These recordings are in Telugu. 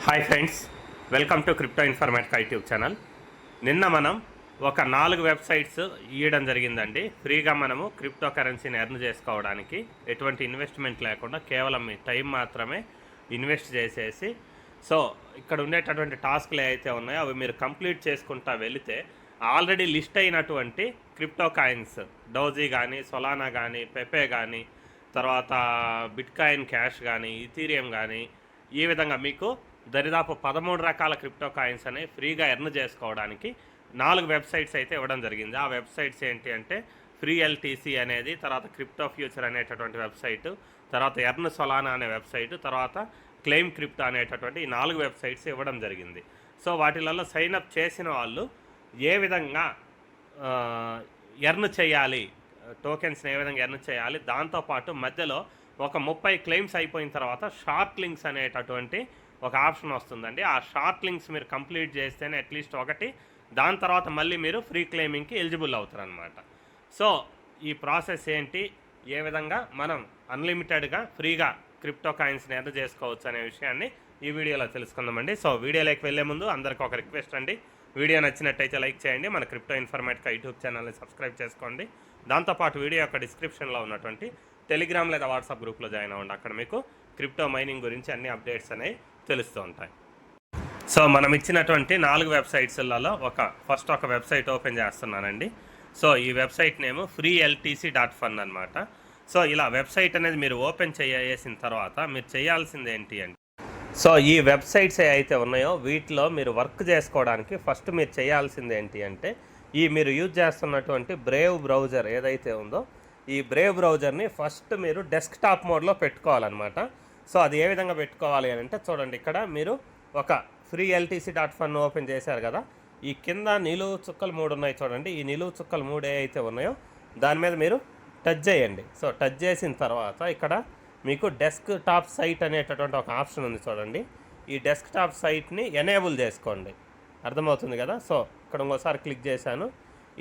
Hi friends, welcome to crypto informatic YouTube channel. నిన్న మనం ఒక 4 వెబ్సైట్స్ ఇవ్వడం జరిగిందండి. ఫ్రీగా మనము క్రిప్టో కరెన్సీని ఎర్న్ చేసుకోవడానికి ఎటువంటి ఇన్వెస్ట్మెంట్ లేకుండా కేవలం మీ టైం మాత్రమే ఇన్వెస్ట్ చేసేసి ఇక్కడ ఉండేటటువంటి టాస్క్లు ఏవైతే ఉన్నాయో అవి మీరు కంప్లీట్ చేసుకుంటా వెళితే ఆల్రెడీ లిస్ట్ అయినటువంటి క్రిప్టో కాయిన్స్ డోజీ కానీ, సొలానా కానీ, పెపే కానీ, తర్వాత బిట్కాయిన్ క్యాష్ కానీ, ఇథీరియం కానీ, ఈ విధంగా మీకు దరిదాపు 13 రకాల క్రిప్టో కాయిన్స్ అనేవి ఫ్రీగా ఎర్న్ చేసుకోవడానికి 4 వెబ్సైట్స్ అయితే ఇవ్వడం జరిగింది. ఆ వెబ్సైట్స్ ఏంటి అంటే ఫ్రీ ఎల్టీసీ అనేది, తర్వాత క్రిప్టో ఫ్యూచర్ అనేటటువంటి వెబ్సైటు, తర్వాత ఎర్న్ సొలానా అనే వెబ్సైటు, తర్వాత క్లెయిమ్ క్రిప్టో అనేటటువంటి ఈ 4 వెబ్సైట్స్ ఇవ్వడం జరిగింది. వాటిలలో సైన్అప్ చేసిన వాళ్ళు ఏ విధంగా ఎర్న్ చేయాలి, టోకెన్స్ని ఏ విధంగా ఎర్న్ చేయాలి, దాంతోపాటు మధ్యలో ఒక 30 క్లెయిమ్స్ అయిపోయిన తర్వాత షార్ట్ లింక్స్ అనేటటువంటి ఒక ఆప్షన్ వస్తుందండి. ఆ షార్ట్ లింక్స్ మీరు కంప్లీట్ చేస్తేనే అట్లీస్ట్ ఒకటి, దాని తర్వాత మళ్ళీ మీరు ఫ్రీ క్లెయిమింగ్కి ఎలిజిబుల్ అవుతారనమాట. ఈ ప్రాసెస్ ఏంటి, ఏ విధంగా మనం అన్లిమిటెడ్గా ఫ్రీగా క్రిప్టో కాయిన్స్ని ఎర్న్ చేసుకోవచ్చు అనే విషయాన్ని ఈ వీడియోలో తెలుసుకుందామండి. వీడియోలోకి వెళ్ళే ముందు అందరికీ ఒక రిక్వెస్ట్ అండి, వీడియో నచ్చినట్టయితే లైక్ చేయండి, మన క్రిప్టో ఇన్ఫర్మేటిక్ యూట్యూబ్ ఛానల్ని సబ్స్క్రైబ్ చేసుకోండి. దాంతోపాటు వీడియో యొక్క డిస్క్రిప్షన్లో ఉన్నటువంటి టెలిగ్రామ్ లేదా వాట్సాప్ గ్రూప్లో జాయిన్ అవ్వండి. అక్కడ మీకు క్రిప్టో మైనింగ్ గురించి అన్ని అప్డేట్స్ అనేవి తెలుస్తూ ఉంటాయి. మనం ఇచ్చినటువంటి 4 వెబ్సైట్స్లలో ఫస్ట్ ఒక వెబ్సైట్ ఓపెన్ చేస్తున్నానండి. ఈ వెబ్సైట్ నేమ్ freeltc.fun అనమాట. ఇలా వెబ్సైట్ అనేది మీరు ఓపెన్ చేసిన తర్వాత మీరు చేయాల్సింది ఏంటి అంటే ఈ వెబ్సైట్స్ అయితే ఉన్నాయో వీటిలో మీరు వర్క్ చేసుకోవడానికి ఫస్ట్ మీరు చేయాల్సింది ఏంటి అంటే మీరు యూజ్ చేస్తున్నటువంటి బ్రేవ్ బ్రౌజర్ ఏదైతే ఉందో ఈ బ్రేవ్ బ్రౌజర్ని ఫస్ట్ మీరు డెస్క్టాప్ మోడ్లో పెట్టుకోవాలన్నమాట. అది ఏ విధంగా పెట్టుకోవాలి అని అంటే చూడండి, ఇక్కడ మీరు ఒక freeltc.fun ఓపెన్ చేశారు కదా, ఈ కింద నిలువు చుక్కలు 3 ఉన్నాయి చూడండి. ఈ నిలువు చుక్కలు 3 ఏవైతే ఉన్నాయో దాని మీద మీరు టచ్ చేయండి. టచ్ చేసిన తర్వాత ఇక్కడ మీకు డెస్క్ టాప్ సైట్ అనేటటువంటి ఒక ఆప్షన్ ఉంది చూడండి. ఈ డెస్క్ టాప్ సైట్ని ఎనేబుల్ చేసుకోండి, అర్థమవుతుంది కదా. ఇక్కడ ఇంకోసారి క్లిక్ చేశాను.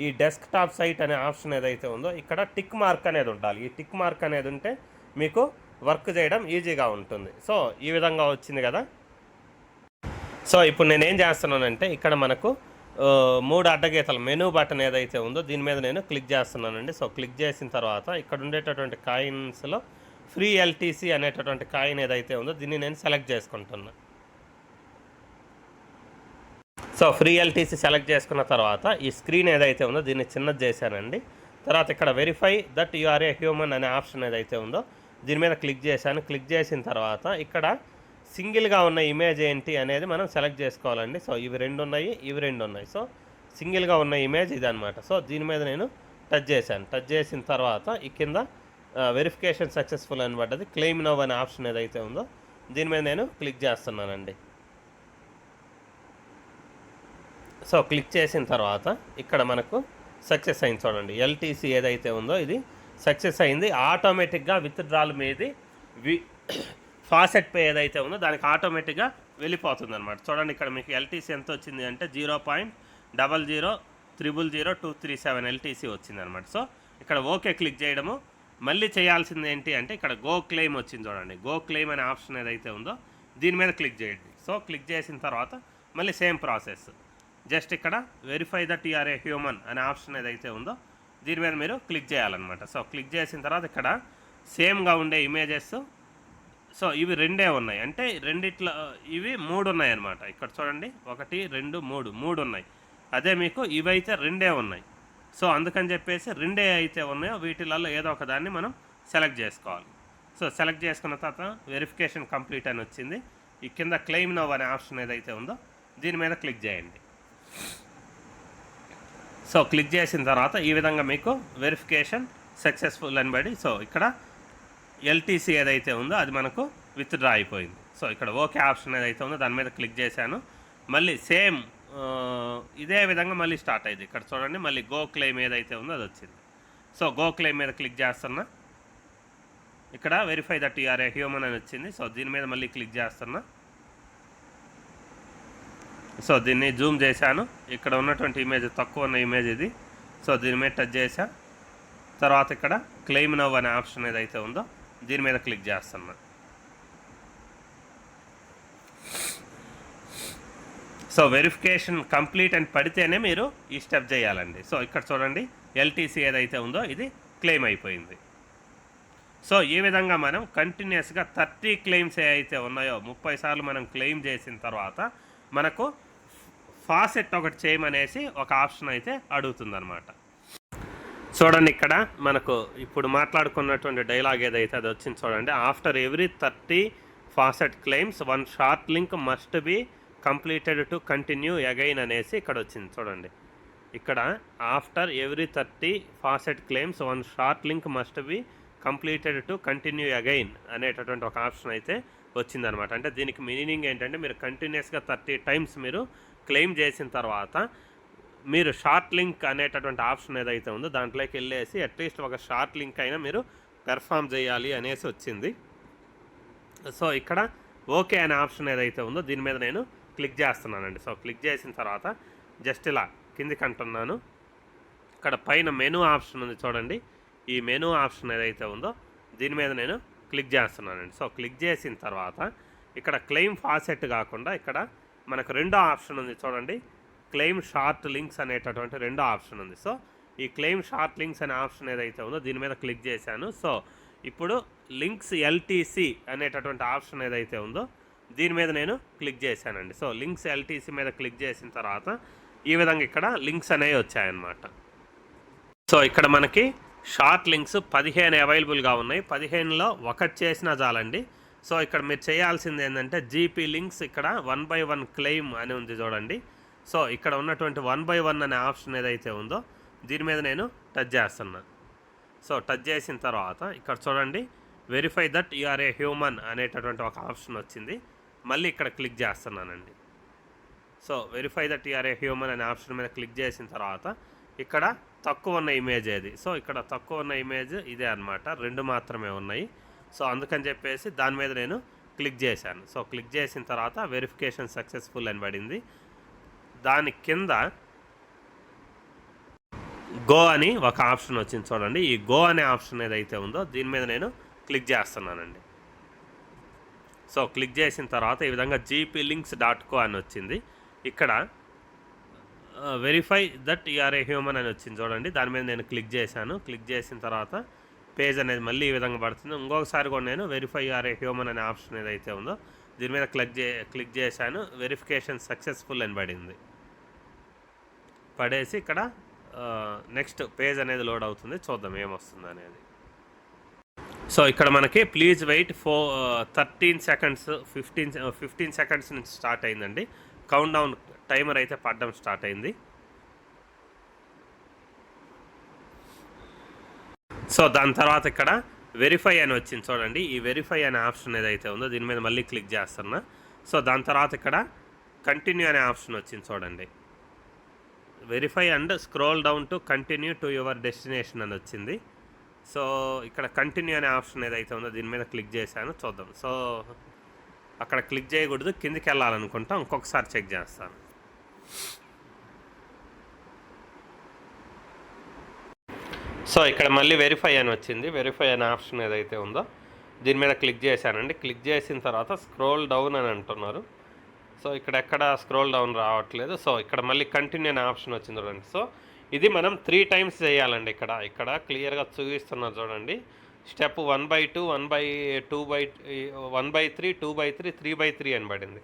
ఈ డెస్క్ టాప్ సైట్ అనే ఆప్షన్ ఏదైతే ఉందో ఇక్కడ టిక్ మార్క్ అనేది ఉండాలి. ఈ టిక్ మార్క్ అనేది ఉంటే మీకు వర్క్ చేయడం ఈజీగా ఉంటుంది. ఈ విధంగా వచ్చింది కదా. ఇప్పుడు నేనేం చేస్తున్నానంటే ఇక్కడ మనకు 3 అడ్డగీతలు మెనూ బటన్ ఏదైతే ఉందో దీని మీద నేను క్లిక్ చేస్తున్నానండి. క్లిక్ చేసిన తర్వాత ఇక్కడ ఉండేటటువంటి కాయిన్స్లో ఫ్రీ ఎల్టీసీ అనేటటువంటి కాయిన్ ఏదైతే ఉందో దీన్ని నేను సెలెక్ట్ చేసుకుంటున్నా. ఫ్రీ ఎల్టీసీ సెలెక్ట్ చేసుకున్న తర్వాత ఈ స్క్రీన్ ఏదైతే ఉందో దీన్ని చిన్నది చేశానండి. తర్వాత ఇక్కడ verify that you are a human అనే ఆప్షన్ ఏదైతే ఉందో దీని మీద క్లిక్ చేశాను. క్లిక్ చేసిన తర్వాత ఇక్కడ సింగిల్గా ఉన్న ఇమేజ్ ఏంటి అనేది మనం సెలెక్ట్ చేసుకోవాలండి. ఇవి 2 ఉన్నాయి, ఇవి 2 ఉన్నాయి. సింగిల్గా ఉన్న ఇమేజ్ ఇది అనమాట. దీని మీద నేను టచ్ చేశాను. టచ్ చేసిన తర్వాత ఈ కింద వెరిఫికేషన్ సక్సెస్ఫుల్ అని పడ్డది. క్లెయిమ్ నౌ అనే ఆప్షన్ ఏదైతే ఉందో దీని మీద నేను క్లిక్ చేస్తున్నానండి. క్లిక్ చేసిన తర్వాత ఇక్కడ మనకు సక్సెస్ అయింది చూడండి. ఎల్టీసీ ఏదైతే ఉందో ఇది సక్సెస్ అయింది. ఆటోమేటిక్గా విత్డ్రాల్ మీది ఫాసెట్ పే ఏదైతే ఉందో దానికి ఆటోమేటిక్గా వెళ్ళిపోతుంది అనమాట. చూడండి ఇక్కడ మీకు ఎల్టీసీ ఎంత వచ్చింది అంటే 0.00000237 ఎల్టీసీ వచ్చింది అనమాట. ఇక్కడ ఓకే క్లిక్ చేయడము. మళ్ళీ చేయాల్సింది ఏంటి అంటే ఇక్కడ గో క్లెయిమ్ వచ్చింది చూడండి. గో క్లెయిమ్ అనే ఆప్షన్ ఏదైతే ఉందో దీని మీద క్లిక్ చేయండి. క్లిక్ చేసిన తర్వాత మళ్ళీ సేమ్ ప్రాసెస్, జస్ట్ ఇక్కడ verify that you are a human అనే ఆప్షన్ ఏదైతే ఉందో దీని మీద మీరు క్లిక్ చేయాలన్నమాట. క్లిక్ చేసిన తర్వాత ఇక్కడ సేమ్గా ఉండే ఇమేజెస్ ఇవి 2 ఉన్నాయి, అంటే రెండిట్లో ఇవి 3 ఉన్నాయి అన్నమాట. ఇక్కడ చూడండి 1 2 3 ఉన్నాయి. అదే మీకు ఇవైతే 2 ఉన్నాయి. అందుకని చెప్పేసి 2 అయితే ఉన్నాయో వీటిలలో ఏదో ఒక దాన్ని మనం సెలెక్ట్ చేసుకోవాలి. సెలెక్ట్ చేసుకున్న తర్వాత వెరిఫికేషన్ కంప్లీట్ అని వచ్చింది. ఈ కింద క్లెయిమ్ నౌ అనే ఆప్షన్ ఏదైతే ఉందో దీని మీద క్లిక్ చేయండి. క్లిక్ చేసిన తర్వాత ఈ విధంగా మీకు వెరిఫికేషన్ సక్సెస్ఫుల్ అని పడి ఇక్కడ ఎల్టీసీ ఏదైతే ఉందో అది మనకు విత్డ్రా అయిపోయింది. ఇక్కడ ఓకే ఆప్షన్ ఏదైతే ఉందో దాని మీద క్లిక్ చేశాను. మళ్ళీ సేమ్ ఇదే విధంగా మళ్ళీ స్టార్ట్ అయింది. ఇక్కడ చూడండి మళ్ళీ గో క్లెయిమ్ ఏదైతే ఉందో అది వచ్చింది. గో క్లెయిమ్ మీద క్లిక్ చేస్తున్నా. ఇక్కడ verify that you are a human అని వచ్చింది. దీని మీద మళ్ళీ క్లిక్ చేస్తున్నా. దీన్ని జూమ్ చేశాను. ఇక్కడ ఉన్నటువంటి ఇమేజ్ తక్కువ ఉన్న ఇమేజ్ ఇది. దీని మీద టచ్ చేశా. తర్వాత ఇక్కడ క్లెయిమ్ నౌ అనే ఆప్షన్ ఏదైతే ఉందో దీని మీద క్లిక్ చేస్తున్నా. సో వెరిఫికేషన్ కంప్లీట్ అని పడితేనే మీరు ఈ స్టెప్ చేయాలండి. సో ఇక్కడ చూడండి, ఎల్టీసీ ఏదైతే ఉందో ఇది క్లెయిమ్ అయిపోయింది. సో ఈ విధంగా మనం కంటిన్యూస్గా 30 క్లెయిమ్స్ ఏవైతే ఉన్నాయో 30 సార్లు మనం క్లెయిమ్ చేసిన తర్వాత మనకు ఫాసెట్ ఒకటి చేయమనేసి ఒక ఆప్షన్ అయితే అడుగుతుందన్నమాట. చూడండి, ఇక్కడ మనకు ఇప్పుడు మాట్లాడుకున్నటువంటి డైలాగ్ ఏదైతే అది వచ్చింది చూడండి. After every 30 faucet claims 1 short link must be completed to continue again అనేసి ఇక్కడ వచ్చింది చూడండి. ఇక్కడ after every 30 faucet claims 1 short link must be completed to continue again అనేటటువంటి ఒక ఆప్షన్ అయితే వచ్చిందనమాట. అంటే దీనికి మీనింగ్ ఏంటంటే మీరు కంటిన్యూస్గా 30 టైమ్స్ మీరు క్లెయిమ్ చేసిన తర్వాత మీరు షార్ట్ లింక్ అనేటటువంటి ఆప్షన్ ఏదైతే ఉందో దాంట్లోకి వెళ్ళేసి అట్లీస్ట్ ఒక షార్ట్ లింక్ అయినా మీరు పెర్ఫామ్ చేయాలి అనేసి వచ్చింది. సో ఇక్కడ ఓకే అనే ఆప్షన్ ఏదైతే ఉందో దీని మీద నేను క్లిక్ చేస్తున్నానండి. సో క్లిక్ చేసిన తర్వాత జస్ట్ ఇలా కిందికి అంటున్నాను. ఇక్కడ పైన మెనూ ఆప్షన్ ఉంది చూడండి. ఈ మెనూ ఆప్షన్ ఏదైతే ఉందో దీని మీద నేను క్లిక్ చేస్తున్నానండి. సో క్లిక్ చేసిన తర్వాత ఇక్కడ క్లెయిమ్ ఫాసెట్ కాకుండా ఇక్కడ మనకు రెండో ఆప్షన్ ఉంది చూడండి, క్లెయిమ్ షార్ట్ లింక్స్ అనేటటువంటి రెండో ఆప్షన్ ఉంది. సో ఈ క్లెయిమ్ షార్ట్ లింక్స్ అనే ఆప్షన్ ఏదైతే ఉందో దీని మీద క్లిక్ చేశాను. సో ఇప్పుడు లింక్స్ ఎల్టీసీ అనేటటువంటి ఆప్షన్ ఏదైతే ఉందో దీని మీద నేను క్లిక్ చేశానండి. సో లింక్స్ ఎల్టీసీ మీద క్లిక్ చేసిన తర్వాత ఈ విధంగా ఇక్కడ లింక్స్ అనేవి వచ్చాయన్నమాట. సో ఇక్కడ మనకి షార్ట్ లింక్స్ 15 అవైలబుల్గా ఉన్నాయి. 15లో ఒకటి చేసినా చాలండి. సో ఇక్కడ మీరు చేయాల్సింది ఏంటంటే జీపీ లింక్స్ ఇక్కడ 1 by 1 క్లెయిమ్ అని ఉంది చూడండి. సో ఇక్కడ ఉన్నటువంటి 1 by 1 అనే ఆప్షన్ ఏదైతే ఉందో దీని మీద నేను టచ్ చేస్తున్నాను. సో టచ్ చేసిన తర్వాత ఇక్కడ చూడండి, verify that you are a human అనేటటువంటి ఒక ఆప్షన్ వచ్చింది. మళ్ళీ ఇక్కడ క్లిక్ చేస్తున్నానండి. So verify that you are a human అనే ఆప్షన్ మీద క్లిక్ చేసిన తర్వాత ఇక్కడ తక్కువ ఉన్న ఇమేజ్ ఏది. సో ఇక్కడ తక్కువ ఉన్న ఇమేజ్ ఇదే అనమాట, 2 మాత్రమే ఉన్నాయి. సో అందుకని చెప్పేసి దాని మీద నేను క్లిక్ చేశాను. సో క్లిక్ చేసిన తర్వాత వెరిఫికేషన్ సక్సెస్ఫుల్ అని పడింది. దాని కింద గో అని ఒక ఆప్షన్ వచ్చింది చూడండి. ఈ గో అనే ఆప్షన్ ఏదైతే ఉందో దీని మీద నేను క్లిక్ చేస్తున్నానండి. సో క్లిక్ చేసిన తర్వాత ఈ విధంగా gplinks.co అని వచ్చింది. ఇక్కడ verify that you are a human అని వచ్చింది చూడండి. దాని మీద నేను క్లిక్ చేశాను. క్లిక్ చేసిన తర్వాత పేజ్ అనేది మళ్ళీ ఈ విధంగా పడుతుంది. ఇంకొకసారి కూడా నేను verify you are a human అనే ఆప్షన్ ఏదైతే ఉందో దీని మీద క్లిక్ చేశాను. వెరిఫికేషన్ సక్సెస్ఫుల్ అని పడింది. పడేసి ఇక్కడ నెక్స్ట్ పేజ్ అనేది లోడ్ అవుతుంది. చూద్దాం ఏమొస్తుంది అనేది. సో ఇక్కడ మనకి ప్లీజ్ వెయిట్ 13 సెకండ్స్ 15 సెకండ్స్ నుంచి స్టార్ట్ అయిందండి. కౌంట్ డౌన్ టైమర్ అయితే పడడం స్టార్ట్ అయింది. సో దాని తర్వాత ఇక్కడ వెరిఫై అని వచ్చింది చూడండి. ఈ వెరిఫై అనే ఆప్షన్ ఏదైతే ఉందో దీని మీద మళ్ళీ క్లిక్ చేస్తున్నా. సో దాని తర్వాత ఇక్కడ కంటిన్యూ అనే ఆప్షన్ వచ్చింది చూడండి. Verify and scroll down to continue to your destination అని వచ్చింది. సో ఇక్కడ కంటిన్యూ అనే ఆప్షన్ ఏదైతే ఉందో దీని మీద క్లిక్ చేశాను. చూద్దాం. సో అక్కడ క్లిక్ చేయకూడదు, కిందికి వెళ్ళాలనుకుంటా. ఇంకొకసారి చెక్ చేస్తాను. సో ఇక్కడ మళ్ళీ వెరిఫై అని వచ్చింది. వెరిఫై అనే ఆప్షన్ ఏదైతే ఉందో దీని మీద క్లిక్ చేశానండి. క్లిక్ చేసిన తర్వాత స్క్రోల్ డౌన్ అని అంటున్నారు. సో ఇక్కడ ఎక్కడ స్క్రోల్ డౌన్ రావట్లేదు. సో ఇక్కడ మళ్ళీ కంటిన్యూ అనే ఆప్షన్ వచ్చింది చూడండి. సో ఇది మనం 3 టైమ్స్ చేయాలండి. ఇక్కడ క్లియర్గా చూపిస్తున్నారు చూడండి. స్టెప్ 1/2 1/3 2/3 3/3 అని పడింది.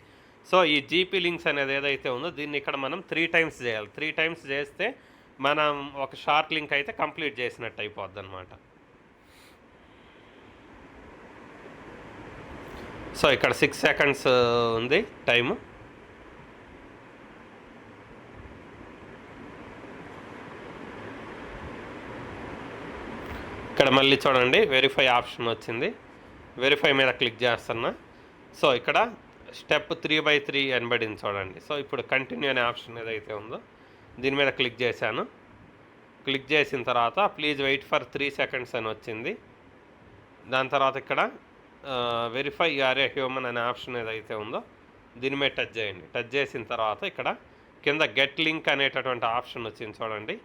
సో ఈ జీపీ లింక్స్ అనేది ఏదైతే ఉందో దీన్ని ఇక్కడ మనం 3 టైమ్స్ చేయాలి. 3 టైమ్స్ చేస్తే మనం ఒక షార్ట్ లింక్ అయితే కంప్లీట్ చేసినట్టు అయిపోద్ది అనమాట. సో ఇక్కడ 6 సెకండ్స్ ఉంది టైము. ఇక్కడ మళ్ళీ చూడండి వెరిఫై ఆప్షన్ వచ్చింది. వెరిఫై మీద క్లిక్ చేస్తున్నా. సో ఇక్కడ స్టెప్ 3/3 అని పడింది చూడండి. సో ఇప్పుడు కంటిన్యూ అనే ఆప్షన్ ఏదైతే ఉందో దీని మీద క్లిక్ చేశాను. క్లిక్ చేసిన తర్వాత ప్లీజ్ వెయిట్ ఫర్ 3 సెకండ్స్ అని వచ్చింది. దాని తర్వాత ఇక్కడ verify you are a human అనే ఆప్షన్ ఏదైతే ఉందో దీని మీద టచ్ చేయండి. టచ్ చేసిన తర్వాత ఇక్కడ కింద గెట్ లింక్ అనేటటువంటి ఆప్షన్ వచ్చింది చూడండి.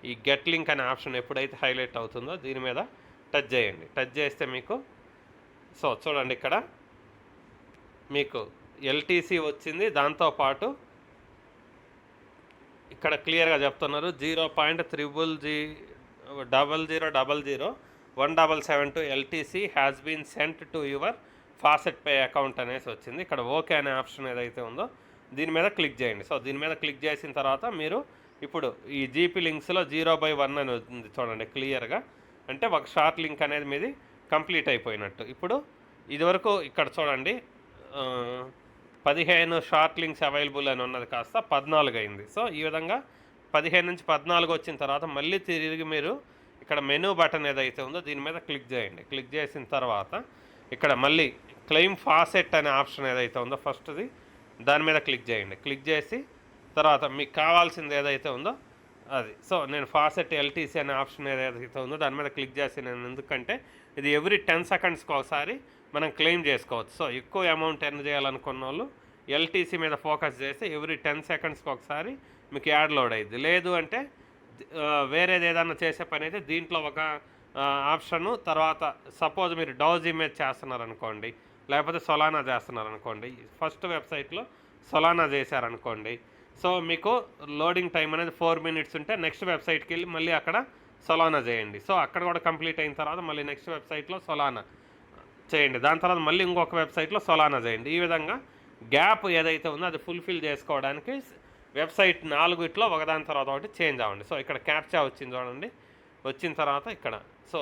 ఈ గెట్ లింక్ అనే ఆప్షన్ ఎప్పుడైతే హైలైట్ అవుతుందో దీని మీద టచ్ చేయండి. టచ్ చేస్తే మీకు సో చూడండి ఇక్కడ మీకు ఎల్టీసీ వచ్చింది. దాంతోపాటు ఇక్కడ క్లియర్గా చెప్తున్నారు 0.00001772 LTC has been sent to your faucet pay account అనేసి వచ్చింది. ఇక్కడ ఓకే అనే ఆప్షన్ ఏదైతే ఉందో దీని మీద క్లిక్ చేయండి. సో దీని మీద క్లిక్ చేసిన తర్వాత మీరు ఇప్పుడు ఈ జీపీ లింక్స్లో 0/1 అని ఉంది చూడండి క్లియర్గా, అంటే ఒక షార్ట్ లింక్ అనేది మీది కంప్లీట్ అయిపోయినట్టు. ఇప్పుడు ఇదివరకు ఇక్కడ చూడండి 15 షార్ట్ లింక్స్ అవైలబుల్ అని ఉన్నది కాస్త 14 అయింది. సో ఈ విధంగా 15 నుంచి 14 వచ్చిన తర్వాత మళ్ళీ తిరిగి మీరు ఇక్కడ మెనూ బటన్ ఏదైతే ఉందో దీని మీద క్లిక్ చేయండి. క్లిక్ చేసిన తర్వాత ఇక్కడ మళ్ళీ క్లెయిమ్ ఫాసెట్ అనే ఆప్షన్ ఏదైతే ఉందో ఫస్ట్ది దాని మీద క్లిక్ చేయండి. క్లిక్ చేసి తర్వాత మీకు కావాల్సింది ఏదైతే ఉందో అది, సో నేను ఫాసెట్ ఎల్టీసీ అనే ఆప్షన్ ఏదైతే ఉందో దాని మీద క్లిక్ చేసి, నేను ఎందుకంటే ఇది ఎవ్రీ 10 సెకండ్స్కి ఒకసారి మనం క్లెయిమ్ చేసుకోవచ్చు. సో ఎక్కువ అమౌంట్ ఎర్న్ చేయాలనుకున్న వాళ్ళు ఎల్టీసీ మీద ఫోకస్ చేస్తే ఎవ్రీ 10 సెకండ్స్కి ఒకసారి మీకు యాడ్ లోడ్ అయ్యింది. లేదు అంటే వేరేది ఏదన్నా చేసే పని అయితే దీంట్లో ఒక ఆప్షను, తర్వాత సపోజ్ మీరు డౌజ్ ఇమేజ్ చేస్తున్నారనుకోండి, లేకపోతే సొలానా చేస్తున్నారనుకోండి, ఫస్ట్ వెబ్సైట్లో సొలానా చేశారనుకోండి, సో మీకు లోడింగ్ టైం అనేది 4 మినిట్స్ ఉంటే నెక్స్ట్ వెబ్సైట్కి వెళ్ళి మళ్ళీ అక్కడ సొలానా చేయండి. సో అక్కడ కూడా కంప్లీట్ అయిన తర్వాత మళ్ళీ నెక్స్ట్ వెబ్సైట్లో సొలానా చేయండి, దాని తర్వాత మళ్ళీ ఇంకొక వెబ్సైట్లో సొలానా చేయండి. ఈ విధంగా గ్యాప్ ఏదైతే ఉందో అది ఫుల్ఫిల్ చేసుకోవడానికి వెబ్సైట్ 4 ఒకదాని తర్వాత ఒకటి చేంజ్ అవ్వండి. సో ఇక్కడ క్యాప్చా వచ్చింది చూడండి, వచ్చిన తర్వాత ఇక్కడ సో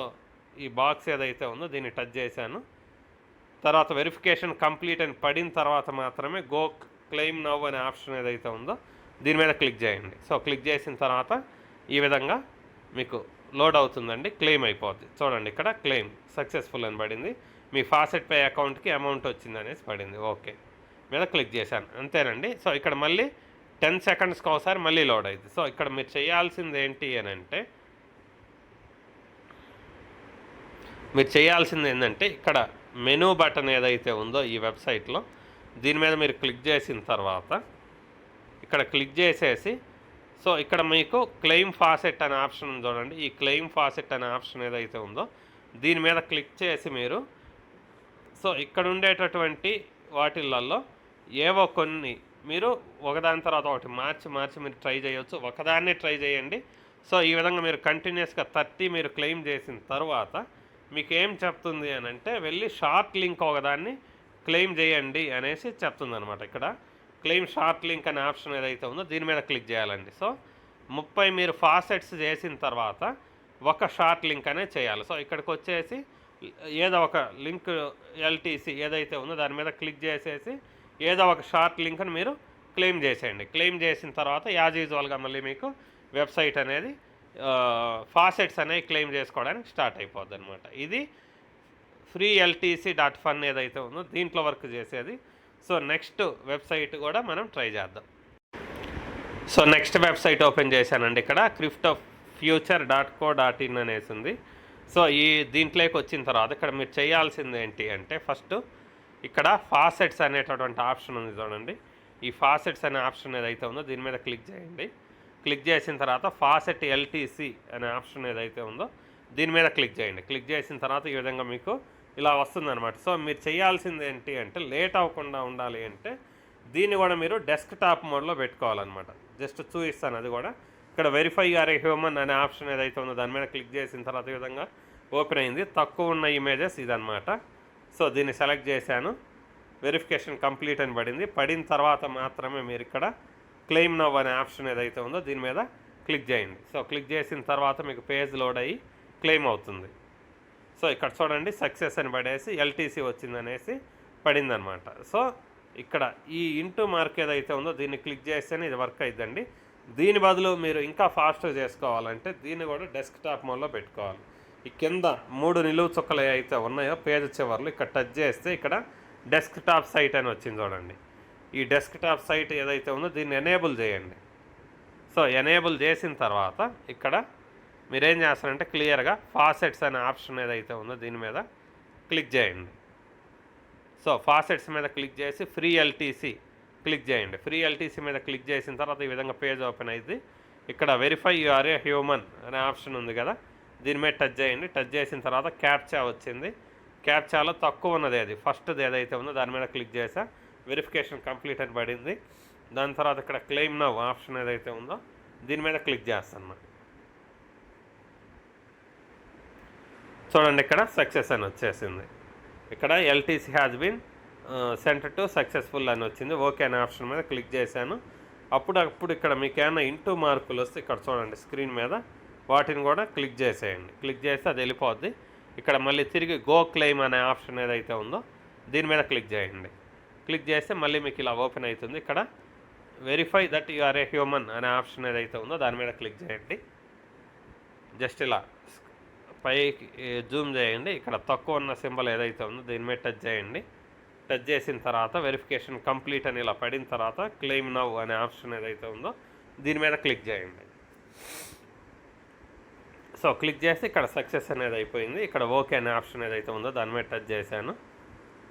ఈ బాక్స్ ఏదైతే ఉందో దీన్ని టచ్ చేశాను. తర్వాత వెరిఫికేషన్ కంప్లీట్ అని పడిన తర్వాత మాత్రమే గో క్లెయిమ్ నవ్ అనే ఆప్షన్ ఏదైతే ఉందో దీని మీద క్లిక్ చేయండి. సో క్లిక్ చేసిన తర్వాత ఈ విధంగా మీకు లోడ్ అవుతుందండి, క్లెయిమ్ అయిపోద్ది. చూడండి ఇక్కడ క్లెయిమ్ సక్సెస్ఫుల్ అని పడింది, మీ ఫాసెట్ పే అకౌంట్కి అమౌంట్ వచ్చింది అనేసి పడింది. ఓకే మీద క్లిక్ చేశాను, అంతేనండి. సో ఇక్కడ మళ్ళీ 10 సెకండ్స్కి ఒకసారి మళ్ళీ లోడ్ అయింది. సో ఇక్కడ మీరు చేయాల్సింది ఏంటి అని అంటే, మీరు చేయాల్సింది ఏంటంటే ఇక్కడ మెనూ బటన్ ఏదైతే ఉందో ఈ వెబ్సైట్లో దీని మీద మీరు క్లిక్ చేసిన తర్వాత ఇక్కడ క్లిక్ చేసేసి, సో ఇక్కడ మీకు క్లెయిమ్ ఫాసెట్ అనే ఆప్షన్ చూడండి, ఈ క్లెయిమ్ ఫాసెట్ అనే ఆప్షన్ ఏదైతే ఉందో దీని మీద క్లిక్ చేసి మీరు సో ఇక్కడ ఉండేటటువంటి వాటిల్లో ఏవో కొన్ని మీరు ఒకదాని తర్వాత ఒకటి మార్చి మీరు ట్రై చేయవచ్చు. ఒకదాన్నే ట్రై చేయండి. సో ఈ విధంగా మీరు కంటిన్యూస్గా 30 మీరు క్లెయిమ్ చేసిన తర్వాత మీకు ఏం చెప్తుంది అని అంటే, వెళ్ళి షార్ట్ లింక్ ఒకదాన్ని క్లెయిమ్ చేయండి అనేసి చెప్తుంది అనమాట. ఇక్కడ క్లెయిమ్ షార్ట్ లింక్ అనే ఆప్షన్ ఏదైతే ఉందో దీని మీద క్లిక్ చేయాలండి. సో 30 మీరు ఫాసెట్స్ చేసిన తర్వాత ఒక షార్ట్ లింక్ అనేది చేయాలి. సో ఇక్కడికి వచ్చేసి ఏదో ఒక లింక్ ఎల్టీసీ ఏదైతే ఉందో దాని మీద క్లిక్ చేసేసి ఏదో ఒక షార్ట్ లింక్ని మీరు క్లెయిమ్ చేసేయండి. క్లెయిమ్ చేసిన తర్వాత యాజ్ యూజువల్గా మళ్ళీ మీకు వెబ్సైట్ అనేది ఫాసెట్స్ అనేవి క్లెయిమ్ చేసుకోవడానికి స్టార్ట్ అయిపోద్ది అనమాట. ఇది freeltc.fun ఏదైతే ఉందో దీంట్లో వర్క్ చేసేది. సో నెక్స్ట్ వెబ్సైట్ కూడా మనం ట్రై చేద్దాం. సో నెక్స్ట్ వెబ్సైట్ ఓపెన్ చేశానండి. ఇక్కడ cryptofuture.co.in అనేసి ఉంది. సో ఈ దీంట్లోకి వచ్చిన తర్వాత ఇక్కడ మీరు చేయాల్సింది ఏంటి అంటే, ఫస్ట్ ఇక్కడ ఫాసెట్స్ అనేటటువంటి ఆప్షన్ ఉంది చూడండి, ఈ ఫాసెట్స్ అనే ఆప్షన్ ఏదైతే ఉందో దీని మీద క్లిక్ చేయండి. క్లిక్ చేసిన తర్వాత ఫాసెట్ ఎల్టీసీ అనే ఆప్షన్ ఏదైతే ఉందో దీని మీద క్లిక్ చేయండి. క్లిక్ చేసిన తర్వాత ఈ విధంగా మీకు ఇలా వస్తుందన్నమాట. సో మీరు చేయాల్సింది ఏంటి అంటే, లేట్ అవ్వకుండా ఉండాలి అంటే దీన్ని కూడా మీరు డెస్క్టాప్ మోడ్లో పెట్టుకోవాలన్నమాట. జస్ట్ చూపిస్తాను అది కూడా. ఇక్కడ వెరిఫై ఆర్ ఏ హ్యూమన్ అనే ఆప్షన్ ఏదైతే ఉందో దాని మీద క్లిక్ చేసిన తర్వాత ఈ విధంగా ఓపెన్ అయింది. తక్కువ ఉన్న ఇమేజెస్ ఇదన్నమాట. సో దీన్ని సెలెక్ట్ చేశాను, వెరిఫికేషన్ కంప్లీట్ అని పడింది. పడిన తర్వాత మాత్రమే మీరు ఇక్కడ క్లెయిమ్ నవ్ అనే ఆప్షన్ ఏదైతే ఉందో దీని మీద క్లిక్ చేయండి. సో క్లిక్ చేసిన తర్వాత మీకు పేజ్ లోడ్ అయ్యి క్లెయిమ్ అవుతుంది. సో ఇక్కడ చూడండి సక్సెస్ అని పడేసి ఎల్టీసీ వచ్చిందనేసి పడిందనమాట. సో ఇక్కడ ఈ ఇంటూ మార్క్ ఏదైతే ఉందో దీన్ని క్లిక్ చేస్తేనే ఇది వర్క్ అయిద్దండి. దీని బదులు మీరు ఇంకా ఫాస్ట్గా చేసుకోవాలంటే దీన్ని కూడా డెస్క్టాప్ మోడ్లో పెట్టుకోవాలి. ఈ కింద 3 నిలువు చుక్కలు అయితే ఉన్నాయో పేజ్ చివర్లు ఇక్కడ టచ్ చేస్తే ఇక్కడ డెస్క్టాప్ సైట్ అని వచ్చింది చూడండి. ఈ డెస్క్టాప్ సైట్ ఏదైతే ఉందో దీన్ని ఎనేబుల్ చేయండి. సో ఎనేబుల్ చేసిన తర్వాత ఇక్కడ మీరేం చేస్తారంటే క్లియర్గా ఫాసెట్స్ అనే ఆప్షన్ ఏదైతే ఉందో దీని మీద క్లిక్ చేయండి. సో ఫాసెట్స్ మీద క్లిక్ చేసి ఫ్రీ ఎల్టీసీ క్లిక్ చేయండి. ఫ్రీ ఎల్టీసీ మీద క్లిక్ చేసిన తర్వాత ఈ విధంగా పేజ్ ఓపెన్ అయింది. ఇక్కడ verify you are a human అనే ఆప్షన్ ఉంది కదా, దీని మీద టచ్ చేయండి. టచ్ చేసిన తర్వాత క్యాప్చా వచ్చింది. క్యాప్చాలో తక్కువ ఉన్నది అది ఫస్ట్ది ఏదైతే ఉందో దాని మీద క్లిక్ చేసా, వెరిఫికేషన్ కంప్లీట్ అని పడింది. దాని తర్వాత ఇక్కడ క్లెయిమ్ నవ్ ఆప్షన్ ఏదైతే ఉందో దీని మీద క్లిక్ చేస్తాను. చూడండి ఇక్కడ సక్సెస్ అని వచ్చేసింది. ఇక్కడ LTC has been sent to successful అని వచ్చింది. ఓకే అనే ఆప్షన్ మీద క్లిక్ చేశాను. అప్పుడు ఇక్కడ మీకు ఏమైనా ఇంటూ మార్కులు వస్తే ఇక్కడ చూడండి స్క్రీన్ మీద వాటిని కూడా క్లిక్ చేసేయండి. క్లిక్ చేస్తే అది వెళ్ళిపోద్ది. ఇక్కడ మళ్ళీ తిరిగి గో క్లెయిమ్ అనే ఆప్షన్ ఏదైతే ఉందో దీని మీద క్లిక్ చేయండి. క్లిక్ చేస్తే మళ్ళీ మీకు ఇలా ఓపెన్ అవుతుంది. ఇక్కడ verify that you are a human అనే ఆప్షన్ ఏదైతే ఉందో దాని మీద క్లిక్ చేయండి. జస్ట్ ఇలా పైకి జూమ్ చేయండి. ఇక్కడ తక్కువ ఉన్న సింబల్ ఏదైతే ఉందో దీని మీద టచ్ చేయండి. టచ్ చేసిన తర్వాత వెరిఫికేషన్ కంప్లీట్ అని ఇలా పడిన తర్వాత క్లెయిమ్ నౌ అనే ఆప్షన్ ఏదైతే ఉందో దీని మీద క్లిక్ చేయండి. సో క్లిక్ చేస్తే ఇక్కడ సక్సెస్ అనేది అయిపోయింది. ఇక్కడ ఓకే అనే ఆప్షన్ ఏదైతే ఉందో దాని మీద టచ్ చేశాను.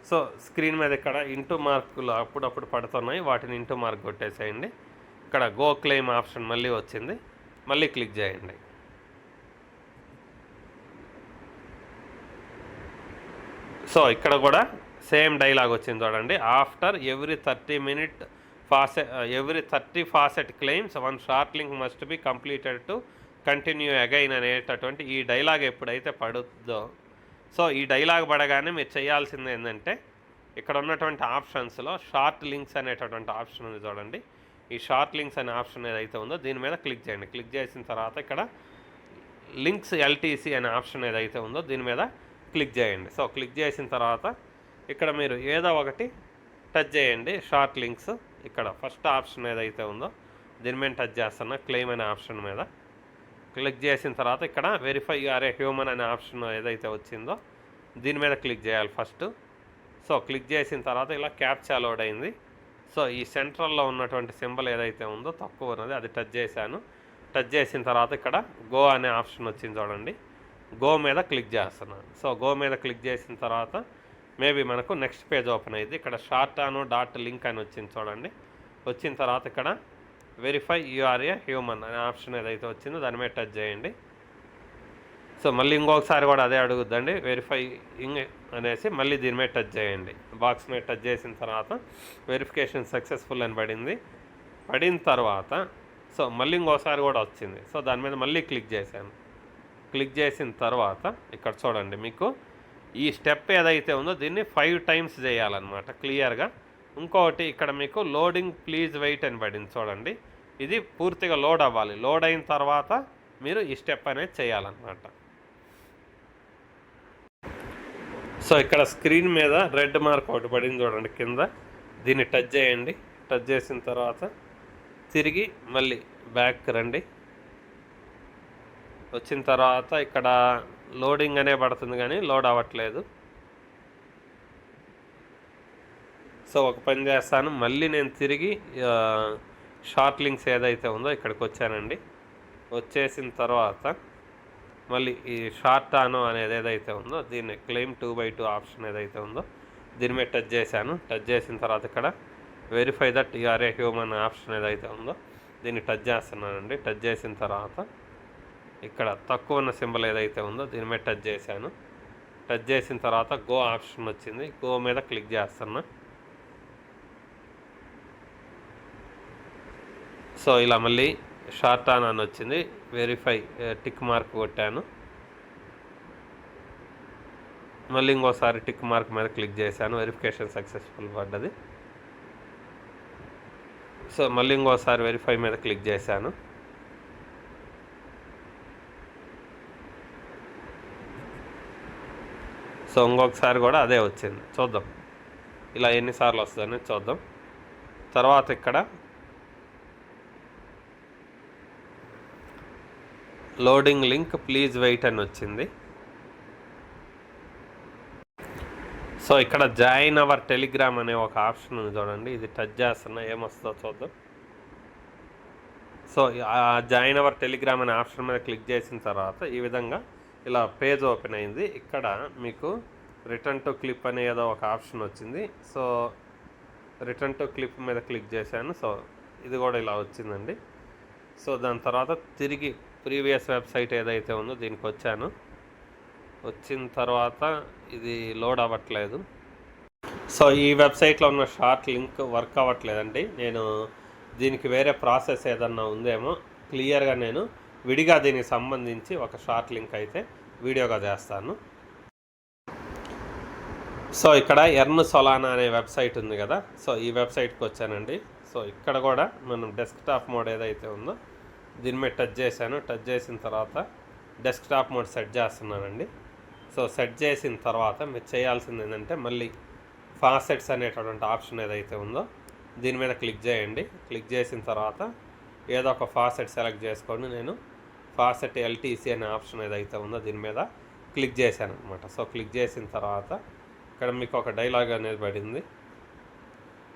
సో స్క్రీన్ మీద ఇక్కడ ఇంటూ మార్కులు అప్పుడప్పుడు పడుతున్నాయి, వాటిని ఇంటూ మార్క్ కొట్టేసేయండి. ఇక్కడ గో క్లెయిమ్ ఆప్షన్ మళ్ళీ వచ్చింది, మళ్ళీ క్లిక్ చేయండి. సో ఇక్కడ కూడా సేమ్ డైలాగ్ వచ్చింది చూడండి. After every 30 faucet claims 1 short link must be completed to continue again అనేటటువంటి ఈ డైలాగ్ ఎప్పుడైతే పడుద్దో, సో ఈ డైలాగ్ పడగానే మీరు చేయాల్సింది ఏంటంటే ఇక్కడ ఉన్నటువంటి ఆప్షన్స్లో షార్ట్ లింక్స్ అనేటటువంటి ఆప్షన్ ఉంది చూడండి. ఈ షార్ట్ లింక్స్ అనే ఆప్షన్ ఏదైతే ఉందో దీని మీద క్లిక్ చేయండి. క్లిక్ చేసిన తర్వాత ఇక్కడ లింక్స్ ఎల్టీసీ అనే ఆప్షన్ ఏదైతే ఉందో దీని మీద క్లిక్ చేయండి. సో క్లిక్ చేసిన తర్వాత ఇక్కడ మీరు ఏదో ఒకటి టచ్ చేయండి. షార్ట్ లింక్స్ ఇక్కడ ఫస్ట్ ఆప్షన్ ఏదైతే ఉందో దీని మీద టచ్ చేస్తున్నా, క్లెయిమ్ అనే ఆప్షన్ మీద క్లిక్ చేసిన తర్వాత ఇక్కడ verify you are a human అనే ఆప్షన్ ఏదైతే వచ్చిందో దీని మీద క్లిక్ చేయాలి ఫస్ట్. సో క్లిక్ చేసిన తర్వాత ఇలా క్యాప్చా లోడ్ అయింది. సో ఈ సెంట్రల్లో ఉన్నటువంటి సింబల్ ఏదైతే ఉందో తక్కువ ఉన్నది అది టచ్ చేశాను. టచ్ చేసిన తర్వాత ఇక్కడ గో అనే ఆప్షన్ వచ్చింది చూడండి. గో మీద క్లిక్ చేస్తున్నాను. సో గో మీద క్లిక్ చేసిన తర్వాత మేబీ మనకు నెక్స్ట్ పేజ్ ఓపెన్ అయ్యింది. ఇక్కడ షార్ట్ ఆను డాట్ లింక్ అని వచ్చింది చూడండి. వచ్చిన తర్వాత ఇక్కడ verify you are a human అనే ఆప్షన్ ఏదైతే వచ్చిందో దాని మీద టచ్ చేయండి. సో మళ్ళీ ఇంకొకసారి కూడా అదే అడుగుద్దండి, వెరిఫై ఇంగ్ అనేసి మళ్ళీ దీని మీద టచ్ చేయండి. బాక్స్ మీద టచ్ చేసిన తర్వాత వెరిఫికేషన్ సక్సెస్ఫుల్ అని పడింది. పడిన తర్వాత సో మళ్ళీ ఇంకోసారి కూడా వచ్చింది. సో దాని మీద మళ్ళీ క్లిక్ చేశాను. క్లిక్ చేసిన తర్వాత ఇక్కడ చూడండి మీకు ఈ స్టెప్ ఏదైతే ఉందో దీన్ని 5 టైమ్స్ చేయాలన్నమాట క్లియర్గా. ఇంకొకటి ఇక్కడ మీకు లోడింగ్ ప్లీజ్ వెయిట్ అని పడింది చూడండి. ఇది పూర్తిగా లోడ్ అవ్వాలి. లోడ్ అయిన తర్వాత మీరు ఈ స్టెప్ అనేది చేయాలన్నమాట. సో ఇక్కడ స్క్రీన్ మీద రెడ్ మార్క్ ఒకటి పడింది చూడండి కింద, దీన్ని టచ్ చేయండి. టచ్ చేసిన తర్వాత తిరిగి మళ్ళీ బ్యాక్ రండి. వచ్చిన తర్వాత ఇక్కడ లోడింగ్ అనే పడుతుంది కానీ లోడ్ అవ్వట్లేదు. సో ఒక పని చేస్తాను, మళ్ళీ నేను తిరిగి షార్ట్ లింక్స్ ఏదైతే ఉందో ఇక్కడికి వచ్చానండి. వచ్చేసిన తర్వాత మళ్ళీ ఈ షార్ట్ ఆను అనేది ఏదైతే ఉందో దీన్ని క్లెయిమ్ 2/2 ఆప్షన్ ఏదైతే ఉందో దీని మీద టచ్ చేశాను. టచ్ చేసిన తర్వాత ఇక్కడ verify that you are a human option ఏదైతే ఉందో దీన్ని టచ్ చేస్తున్నానండి. టచ్ చేసిన తర్వాత ఇక్కడ తక్కువ ఉన్న సింబల్ ఏదైతే ఉందో దీని మీద టచ్ చేశాను. టచ్ చేసిన తర్వాత గో ఆప్షన్ వచ్చింది. గో మీద క్లిక్ చేస్తున్నా. సో ఇలా మళ్ళీ షార్ట్ ఆన్ అని వచ్చింది. వెరిఫై టిక్ మార్క్ కొట్టాను. మళ్ళీ ఇంకోసారి టిక్ మార్క్ మీద క్లిక్ చేశాను. వెరిఫికేషన్ సక్సెస్ఫుల్ పడ్డది. సో మళ్ళీ ఇంకోసారి వెరిఫై మీద క్లిక్ చేశాను. సో ఇంకొకసారి కూడా అదే వచ్చింది. చూద్దాం ఇలా ఎన్నిసార్లు వస్తుందని చూద్దాం. తర్వాత ఇక్కడ లోడింగ్ లింక్ ప్లీజ్ వెయిట్ అని వచ్చింది. సో ఇక్కడ జాయిన్ అవర్ టెలిగ్రామ్ అనే ఒక ఆప్షన్ ఉంది చూడండి. ఇది టచ్ చేస్తున్నా, ఏమొస్తుందో చూద్దాం. సో ఆ జాయిన్ అవర్ టెలిగ్రామ్ అనే ఆప్షన్ మీద క్లిక్ చేసిన తర్వాత ఈ విధంగా ఇలా పేజ్ ఓపెన్ అయింది. ఇక్కడ మీకు రిటర్న్ టు క్లిప్ అనే ఏదో ఒక ఆప్షన్ వచ్చింది. సో రిటర్న్ టు క్లిప్ మీద క్లిక్ చేశాను. సో ఇది కూడా ఇలా వచ్చిందండి. సో దాని తర్వాత తిరిగి ప్రీవియస్ వెబ్సైట్ ఏదైతే ఉందో దీనికి వచ్చాను. వచ్చిన తర్వాత ఇది లోడ్ అవ్వట్లేదు. సో ఈ వెబ్సైట్లో ఉన్న షార్ట్ లింక్ వర్క్ అవ్వట్లేదండి. నేను దీనికి వేరే ప్రాసెస్ ఏదన్నా ఉందేమో క్లియర్గా నేను విడిగా దీనికి సంబంధించి ఒక షార్ట్ లింక్ అయితే వీడియోగా చేస్తాను. సో ఇక్కడ ఎర్న్ సొలానా అనే వెబ్సైట్ ఉంది కదా, సో ఈ వెబ్సైట్కి వచ్చానండి. సో ఇక్కడ కూడా మనం డెస్క్టాప్ మోడ్ ఏదైతే ఉందో దీని మీద టచ్ చేశాను. టచ్ చేసిన తర్వాత డెస్క్టాప్ మోడ్ సెట్ చేస్తున్నానండి. సో సెట్ చేసిన తర్వాత మీరు చేయాల్సింది ఏంటంటే మళ్ళీ ఫాసెట్స్ అనేటటువంటి ఆప్షన్ ఏదైతే ఉందో దీని మీద క్లిక్ చేయండి. క్లిక్ చేసిన తర్వాత ఏదో ఒక ఫాసెట్ సెలెక్ట్ చేసుకోండి. నేను ఫాసెట్ ఎల్టీసీ అనే ఆప్షన్ ఏదైతే ఉందో దీని మీద క్లిక్ చేశాను అనమాట. సో క్లిక్ చేసిన తర్వాత ఇక్కడ మీకు ఒక డైలాగ్ అనేది పడింది,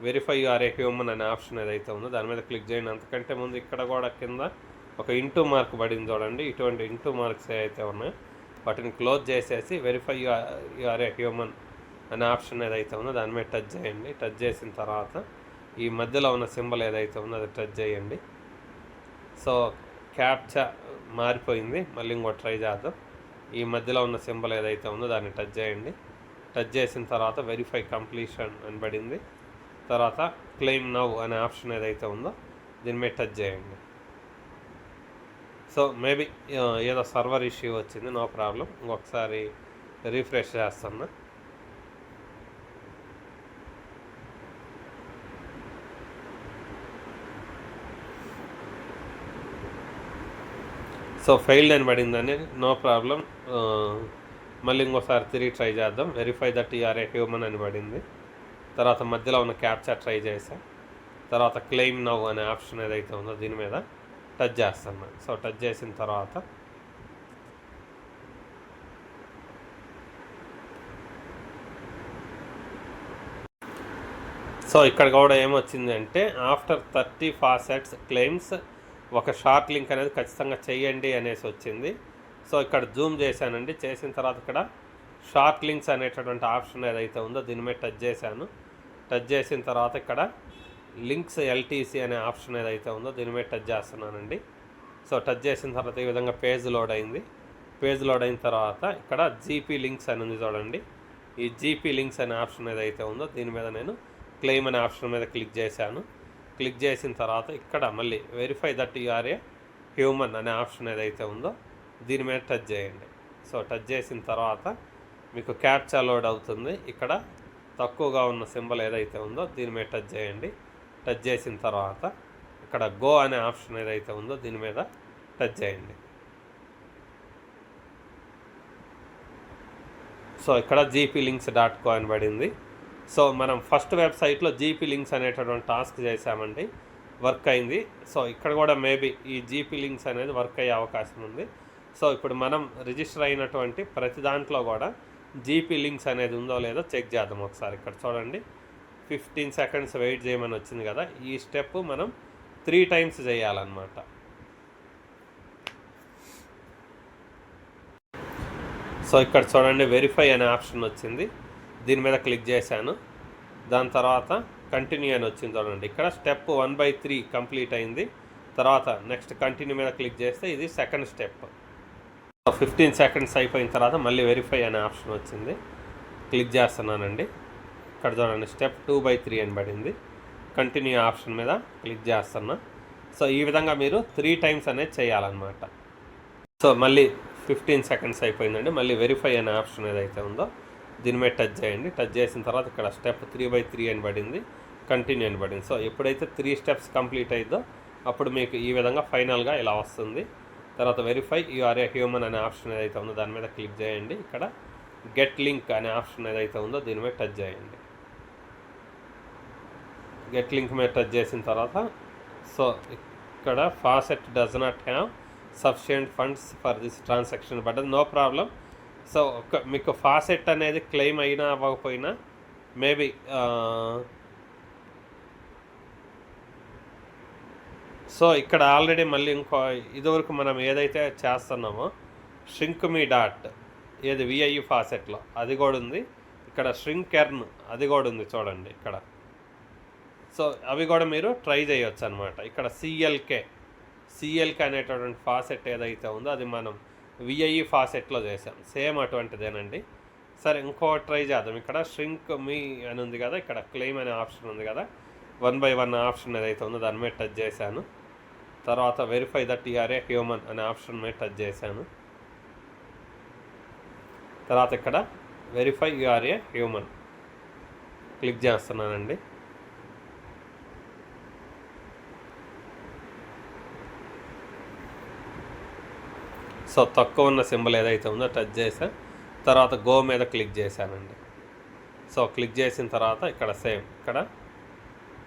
verify you are a human అనే ఆప్షన్ ఏదైతే ఉందో దాని మీద క్లిక్ చేయండి. అంతకంటే ముందు ఇక్కడ కూడా కింద ఒక ఇంటూ మార్క్ పడింది చూడండి. ఇటువంటి ఇంటూ మార్క్స్ ఏవైతే ఉన్నాయో వాటిని క్లోజ్ చేసేసి verify you are a human అనే ఆప్షన్ ఏదైతే ఉందో దాని మీద టచ్ చేయండి. టచ్ చేసిన తర్వాత ఈ మధ్యలో ఉన్న సింబల్ ఏదైతే ఉందో అది టచ్ చేయండి. సో క్యాప్చా మారిపోయింది, మళ్ళీ ఇంకో ట్రై చేద్దాం. ఈ మధ్యలో ఉన్న సింబల్ ఏదైతే ఉందో దాన్ని టచ్ చేయండి. టచ్ చేసిన తర్వాత వెరిఫై కంప్లీషన్ అని పడింది. తర్వాత క్లెయిమ్ నౌ అనే ఆప్షన్ ఏదైతే ఉందో దీని మీద టచ్ చేయండి. సో మేబీ ఏదో సర్వర్ ఇష్యూ వచ్చింది, నో ప్రాబ్లం. ఇంకొకసారి రీఫ్రెష్ చేస్తున్నా. సో ఫెయిల్డ్ అని పడిందని, నో ప్రాబ్లం. మళ్ళీ ఇంకోసారి తిరిగి ట్రై చేద్దాం. Verify that you are a human అని పడింది. తర్వాత మధ్యలో ఉన్న క్యాప్చా ట్రై చేసా. తర్వాత క్లెయిమ్ నౌ అనే ఆప్షన్ ఏదైతే ఉందో దీని మీద టచ్ చేస్తాను. సో టచ్ చేసిన తర్వాత సో ఇక్కడ కూడా ఏమొచ్చింది అంటే ఆఫ్టర్ 30 ఫాసెట్స్ క్లెయిమ్స్ ఒక షార్ట్ లింక్ అనేది ఖచ్చితంగా చేయండి అనేసి వచ్చింది. సో ఇక్కడ జూమ్ చేశానండి. చేసిన తర్వాత ఇక్కడ షార్ట్ లింక్స్ అనేటటువంటి ఆప్షన్ ఏదైతే ఉందో దీని మీద టచ్ చేశాను. టచ్ చేసిన తర్వాత ఇక్కడ లింక్స్ ఎల్టీసీ అనే ఆప్షన్ ఏదైతే ఉందో దీని మీద టచ్ చేస్తున్నానండి. సో టచ్ చేసిన తర్వాత ఈ విధంగా పేజ్ లోడ్ అయింది. పేజ్ లోడ్ అయిన తర్వాత ఇక్కడ జీపీ లింక్స్ అని ఉంది చూడండి. ఈ జీపీ లింక్స్ అనే ఆప్షన్ ఏదైతే ఉందో దీని మీద నేను క్లెయిమ్ అనే ఆప్షన్ మీద క్లిక్ చేశాను. క్లిక్ చేసిన తర్వాత ఇక్కడ మళ్ళీ verify that you are a human అనే ఆప్షన్ ఏదైతే ఉందో దీని మీద టచ్ చేయండి. సో టచ్ చేసిన తర్వాత మీకు క్యాప్చా లోడ్ అవుతుంది. ఇక్కడ తక్కువగా ఉన్న సింబల్ ఏదైతే ఉందో దీని మీద టచ్ చేయండి. టచ్ చేసిన తర్వాత ఇక్కడ గో అనే ఆప్షన్ ఏదైతే ఉందో దీని మీద టచ్ చేయండి. సో ఇక్కడ gplinks.co అని పడింది. సో మనం ఫస్ట్ వెబ్సైట్లో జీపీ లింక్స్ అనేటటువంటి టాస్క్ చేసామండి, వర్క్ అయింది. సో ఇక్కడ కూడా మేబీ ఈ జీపీ లింక్స్ అనేది వర్క్ అయ్యే అవకాశం ఉంది. సో ఇప్పుడు మనం రిజిస్టర్ అయినటువంటి ప్రతి దాంట్లో కూడా జీపీ లింక్స్ అనేది ఉందో లేదో చెక్ చేద్దాం ఒకసారి. ఇక్కడ చూడండి 15 సెకండ్స్ వెయిట్ చేయమని వచ్చింది కదా, ఈ స్టెప్ మనం 3 టైమ్స్ చేయాలన్నమాట. సో ఇక్కడ చూడండి వెరిఫై అనే ఆప్షన్ వచ్చింది, దీని మీద క్లిక్ చేశాను. దాని తర్వాత కంటిన్యూ అని వచ్చింది చూడండి. ఇక్కడ స్టెప్ 1/3 కంప్లీట్ అయింది. తర్వాత నెక్స్ట్ కంటిన్యూ మీద క్లిక్ చేస్తే ఇది సెకండ్ స్టెప్. 15 సెకండ్స్ అయిపోయిన తర్వాత మళ్ళీ వెరిఫై అనే ఆప్షన్ వచ్చింది, క్లిక్ చేస్తున్నానండి. ఇక్కడ చూడండి స్టెప్ 2/3 అని పడింది. కంటిన్యూ ఆప్షన్ మీద క్లిక్ చేస్తున్నా. సో ఈ విధంగా మీరు 3 టైమ్స్ అనేది చేయాలన్నమాట. సో మళ్ళీ 15 సెకండ్స్ అయిపోయిందండి. మళ్ళీ వెరిఫై అనే ఆప్షన్ ఏదైతే ఉందో దీని మీద టచ్ చేయండి. టచ్ చేసిన తర్వాత ఇక్కడ స్టెప్ 3/3 అని పడింది, కంటిన్యూ అని పడింది. సో ఎప్పుడైతే 3 స్టెప్స్ కంప్లీట్ అయిందో అప్పుడు మీకు ఈ విధంగా ఫైనల్గా ఇలా వస్తుంది. తర్వాత verify you are a human అనే ఆప్షన్ ఏదైతే ఉందో దాని మీద క్లిక్ చేయండి. ఇక్కడ గెట్ లింక్ అనే ఆప్షన్ ఏదైతే ఉందో దీని మీద టచ్ చేయండి. గెట్ లింక్ మీద టచ్ చేసిన తర్వాత సో ఇక్కడ faucet does not have sufficient funds for this transaction but no problem. So మీకు ఫాసెట్ అనేది క్లెయిమ్ అయినా అవ్వకపోయినా మేబీ సో ఇక్కడ ఆల్రెడీ మళ్ళీ ఇంకో ఇదివరకు మనం ఏదైతే చేస్తున్నామో ష్రింక్ మీ డాట్ ఏది విఐఈ ఫాసెట్లో అది కూడా ఉంది. ఇక్కడ ష్రింక్ ఎర్న్ అది కూడా ఉంది చూడండి ఇక్కడ. సో అవి కూడా మీరు ట్రై చేయొచ్చు అనమాట. ఇక్కడ సిఎల్కే అనేటటువంటి ఫాసెట్ ఏదైతే ఉందో అది మనం విఐఈ ఫాసెట్లో చేసాం, సేమ్ అటువంటిదేనండి. సరే ఇంకో ట్రై చేద్దాం. ఇక్కడ ష్రింక్ మీ అని ఉంది కదా, ఇక్కడ క్లెయిమ్ అనే ఆప్షన్ ఉంది కదా, 1/1 ఆప్షన్ ఏదైతే ఉందో దాని మీద టచ్ చేశాను. తర్వాత verify that you are a human అనే ఆప్షన్ మీద టచ్ చేశాను. తర్వాత ఇక్కడ verify you are a human click చేస్తున్నానండి. సో తక్కువ ఉన్న సింబల్ ఏదైతే ఉందో టచ్ చేసా. తర్వాత గో మీద క్లిక్ చేశానండి. సో క్లిక్ చేసిన తర్వాత ఇక్కడ సేమ్ ఇక్కడ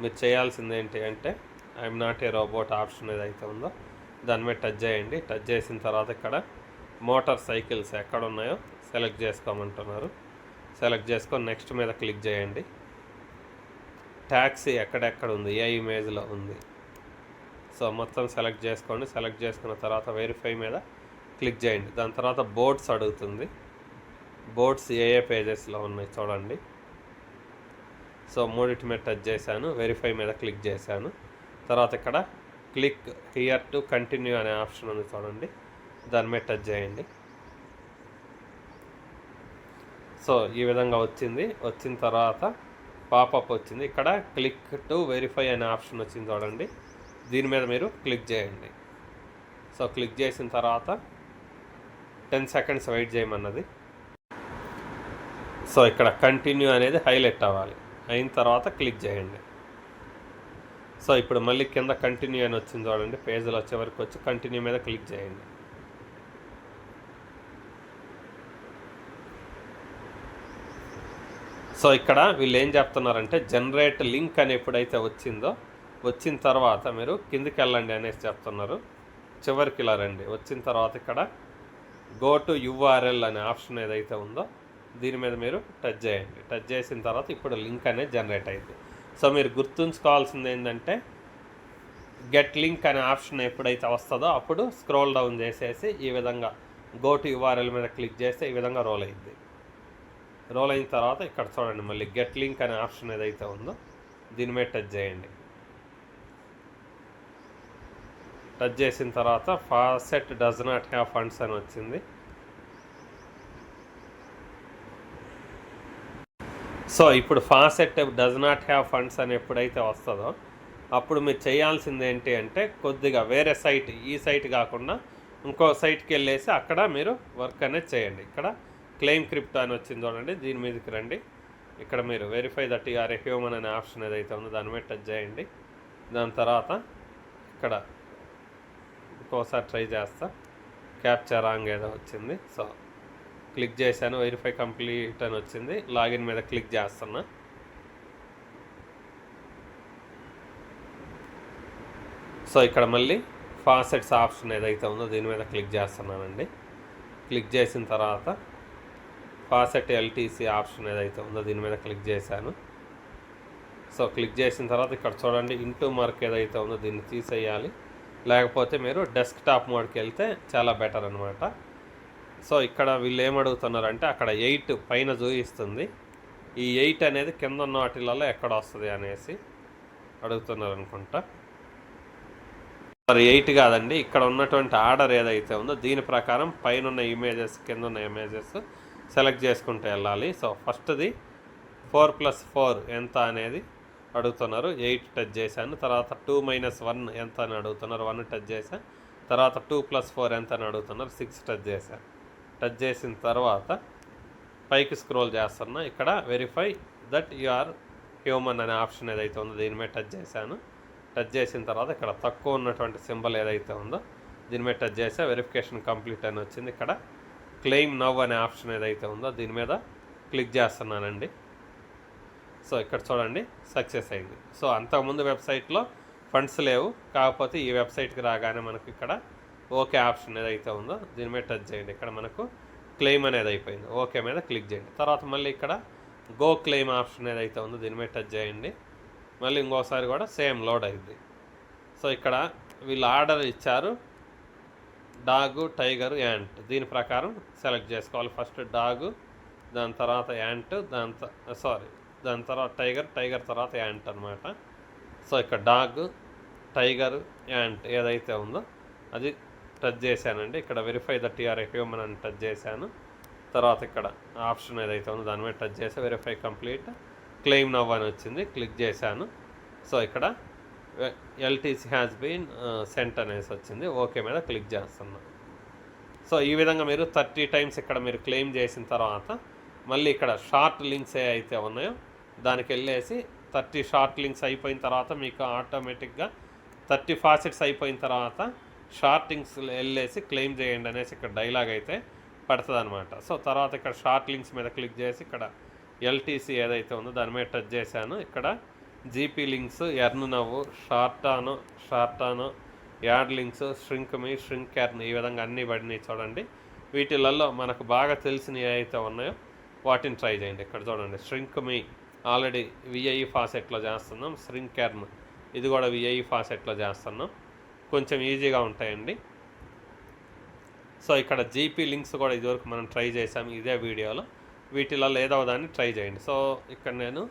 మీరు చేయాల్సింది ఏంటి అంటే I'm not a robot option ఏదైతే ఉందో దాని మీద టచ్ చేయండి. టచ్ చేసిన తర్వాత ఇక్కడ మోటార్ సైకిల్స్ ఎక్కడ ఉన్నాయో సెలెక్ట్ చేసుకోమంటున్నారు. సెలెక్ట్ చేసుకొని నెక్స్ట్ మీద క్లిక్ చేయండి. ట్యాక్సీ ఎక్కడెక్కడ ఉంది, ఏ ఇమేజ్లో ఉంది, సో మొత్తం సెలెక్ట్ చేసుకోండి. సెలెక్ట్ చేసుకున్న తర్వాత వెరిఫై మీద క్లిక్ చేయండి. దాని తర్వాత బోర్డ్స్ అడుగుతుంది. బోర్డ్స్ ఏ పేజెస్లో ఉన్నాయి చూడండి. సో మూడింటి మీద టచ్ చేశాను. వెరిఫై మీద క్లిక్ చేశాను. తర్వాత ఇక్కడ క్లిక్ హియర్ టు కంటిన్యూ అనే ఆప్షన్ ఉంది చూడండి, దాని మీద టచ్ చేయండి. సో ఈ విధంగా వచ్చింది. వచ్చిన తర్వాత పాపప్ వచ్చింది. ఇక్కడ క్లిక్ టు వెరిఫై అనే ఆప్షన్ వచ్చింది చూడండి, దీని మీద మీరు క్లిక్ చేయండి. సో క్లిక్ చేసిన తర్వాత 10 సెకండ్స్ వెయిట్ చేయమన్నది. సో ఇక్కడ కంటిన్యూ అనేది హైలైట్ అవ్వాలి. అయిన తర్వాత క్లిక్ చేయండి. సో ఇప్పుడు మళ్ళీ కింద కంటిన్యూ అని వచ్చింది చూడండి, పేజ్లో వచ్చే వరకు వచ్చి కంటిన్యూ మీద క్లిక్ చేయండి. సో ఇక్కడ వీళ్ళు ఏం చెప్తున్నారంటే జనరేట్ లింక్ అని ఎప్పుడైతే వచ్చిందో వచ్చిన తర్వాత మీరు కిందికి వెళ్ళండి అనేసి చెప్తున్నారు. చివరికి ఇలా రండి. వచ్చిన తర్వాత ఇక్కడ గో టు యూఆర్ఎల్ అనే ఆప్షన్ ఏదైతే ఉందో దీని మీద మీరు టచ్ చేయండి. టచ్ చేసిన తర్వాత ఇప్పుడు లింక్ అనేది జనరేట్ అయింది. సో మీరు గుర్తుంచుకోవాల్సింది ఏంటంటే గెట్ లింక్ అనే ఆప్షన్ ఎప్పుడైతే వస్తుందో అప్పుడు స్క్రోల్ డౌన్ చేసేసి ఈ విధంగా గో టు యూఆర్ఎల్ మీద క్లిక్ చేస్తే ఈ విధంగా రోల్ అయింది. రోల్ అయిన తర్వాత ఇక్కడ చూడండి మళ్ళీ గెట్ లింక్ అనే ఆప్షన్ ఏదైతే ఉందో దీని మీద టచ్ చేయండి. టచ్ చేసిన తర్వాత faucet does not have funds అని వచ్చింది. సో ఇప్పుడు faucet does not have funds అని ఎప్పుడైతే వస్తుందో అప్పుడు మీరు చేయాల్సింది ఏంటి అంటే కొద్దిగా వేరే సైట్, ఈ సైట్ కాకుండా ఇంకో సైట్కి వెళ్ళేసి అక్కడ మీరు వర్క్ అనేది చేయండి. ఇక్కడ క్లెయిమ్ క్రిప్టో అని వచ్చింది చూడండి, దీని మీదకి రండి. ఇక్కడ మీరు verify that you are a human అనే ఆప్షన్ ఏదైతే ఉందో దాని మీద టచ్ చేయండి. దాని తర్వాత ఇక్కడ ఇంకోసారి ట్రై చేస్తా, క్యాప్చర్ రాంగ్ ఏదో వచ్చింది. సో క్లిక్ చేశాను, వెరిఫై కంప్లీట్ అని వచ్చింది. లాగిన్ మీద క్లిక్ చేస్తున్నా. సో ఇక్కడ మళ్ళీ ఫాసెట్స్ ఆప్షన్ ఏదైతే ఉందో దీని మీద క్లిక్ చేస్తున్నానండి. క్లిక్ చేసిన తర్వాత ఫాసెట్ ఎల్టీసీ ఆప్షన్ ఏదైతే ఉందో దీని మీద క్లిక్ చేశాను. సో క్లిక్ చేసిన తర్వాత ఇక్కడ చూడండి ఇంటూ మార్క్ ఏదైతే ఉందో దీన్ని తీసేయాలి, లేకపోతే మీరు డెస్క్టాప్ మోడ్కి వెళ్తే చాలా బెటర్ అనమాట. సో ఇక్కడ వీళ్ళు ఏమడుగుతున్నారంటే అక్కడ 8 పైన చూపిస్తుంది, ఈ 8 అనేది కింద ఉన్న వాటిలలో ఎక్కడ వస్తుంది అనేసి అడుగుతున్నారు అనుకుంటా. మరి 8 కాదండి, ఇక్కడ ఉన్నటువంటి ఆర్డర్ ఏదైతే ఉందో దీని ప్రకారం పైన ఉన్న ఇమేజెస్ కింద ఉన్న ఇమేజెస్ సెలెక్ట్ చేసుకుంటూ వెళ్ళాలి. సో ఫస్ట్ది 4+4 ఎంత అనేది అడుగుతున్నారు, 8 టచ్ చేశాను. తర్వాత 2 - 1 ఎంత అని అడుగుతున్నారు, 1 టచ్ చేశాను. తర్వాత 2+4 ఎంత అని అడుగుతున్నారు, 6 టచ్ చేశాను. టచ్ చేసిన తర్వాత పైకి స్క్రోల్ చేస్తున్నా. ఇక్కడ verify that you are human అనే ఆప్షన్ ఏదైతే ఉందో దీని మీద టచ్ చేశాను. టచ్ చేసిన తర్వాత ఇక్కడ తక్కువ ఉన్నటువంటి సింబల్ ఏదైతే ఉందో దీని మీద టచ్ చేసా, వెరిఫికేషన్ కంప్లీట్ అని వచ్చింది. ఇక్కడ క్లెయిమ్ నవ్ అనే ఆప్షన్ ఏదైతే ఉందో దీని మీద క్లిక్ చేస్తున్నానండి. సో ఇక్కడ చూడండి సక్సెస్ అయింది. సో అంతకుముందు వెబ్సైట్లో ఫండ్స్ లేవు, కాకపోతే ఈ వెబ్సైట్కి రాగానే మనకు ఇక్కడ ఓకే ఆప్షన్ ఏదైతే ఉందో దీని మీద టచ్ చేయండి. ఇక్కడ మనకు క్లెయిమ్ అనేది అయిపోయింది. ఓకే మీద క్లిక్ చేయండి. తర్వాత మళ్ళీ ఇక్కడ గో క్లెయిమ్ ఆప్షన్ ఏదైతే ఉందో దీని మీద టచ్ చేయండి. మళ్ళీ ఇంకోసారి కూడా సేమ్ లోడ్ అయింది. సో ఇక్కడ వీళ్ళు ఆర్డర్ ఇచ్చారు డాగు, టైగరు, యాంట్. దీని ప్రకారం సెలెక్ట్ చేసుకోవాలి. ఫస్ట్ డాగు, దాని తర్వాత యాంట్, దాని తర్వాత టైగర్ తర్వాత యాంట్ అనమాట. సో ఇక్కడ డాగ్, టైగర్, యాంట్ ఏదైతే ఉందో అది టచ్ చేశానండి. ఇక్కడ verify that you are a human అని టచ్ చేశాను. తర్వాత ఇక్కడ ఆప్షన్ ఏదైతే ఉందో దాని మీద టచ్ చేసి వెరిఫై కంప్లీట్ క్లెయిమ్ నవ్ అని వచ్చింది, క్లిక్ చేశాను. సో ఇక్కడ ఎల్టీసీ హ్యాస్ బీన్ సెంట్ అనేసి వచ్చింది. ఓకే మీద క్లిక్ చేస్తున్నాం. సో ఈ విధంగా మీరు 30 టైమ్స్ ఇక్కడ మీరు క్లెయిమ్ చేసిన తర్వాత మళ్ళీ ఇక్కడ షార్ట్ లింక్స్ ఏ అయితే ఉన్నాయో దానికి వెళ్ళేసి 30 షార్ట్ లింక్స్ అయిపోయిన తర్వాత మీకు ఆటోమేటిక్గా 30 ఫాసెట్స్ అయిపోయిన తర్వాత షార్ట్ లింక్స్ వెళ్ళేసి క్లెయిమ్ చేయండి అనేసి ఇక్కడ డైలాగ్ అయితే పడుతుంది అనమాట. సో తర్వాత ఇక్కడ షార్ట్ లింక్స్ మీద క్లిక్ చేసి ఇక్కడ ఎల్టీసీ ఏదైతే ఉందో దాని మీద టచ్ చేశాను. ఇక్కడ జీపీ లింక్స్, ఎర్న్ నవ్వు, షార్టాను, యాడ్ లింక్స్, ష్రింక్ మీ, ష్రింక్ ఎర్న్ ఈ విధంగా అన్నీ పడినాయి చూడండి. వీటిలలో మనకు బాగా తెలిసినవి ఏవైతే ఉన్నాయో వాటిని ట్రై చేయండి. ఇక్కడ చూడండి ష్రింక్ మీ ఆల్రెడీ విఐఈ ఫాసెట్లో చేస్తున్నాం. ష్రింక్ ఎర్న్ ఇది కూడా విఐఈ ఫాసెట్లో చేస్తున్నాం. కొంచెం ఈజీగా ఉంటాయండి. సో ఇక్కడ జీపీ లింక్స్ కూడా ఇదివరకు మనం ట్రై చేసాం ఇదే వీడియోలో. వీటిలలో ఏదో దాన్ని ట్రై చేయండి. సో ఇక్కడ నేను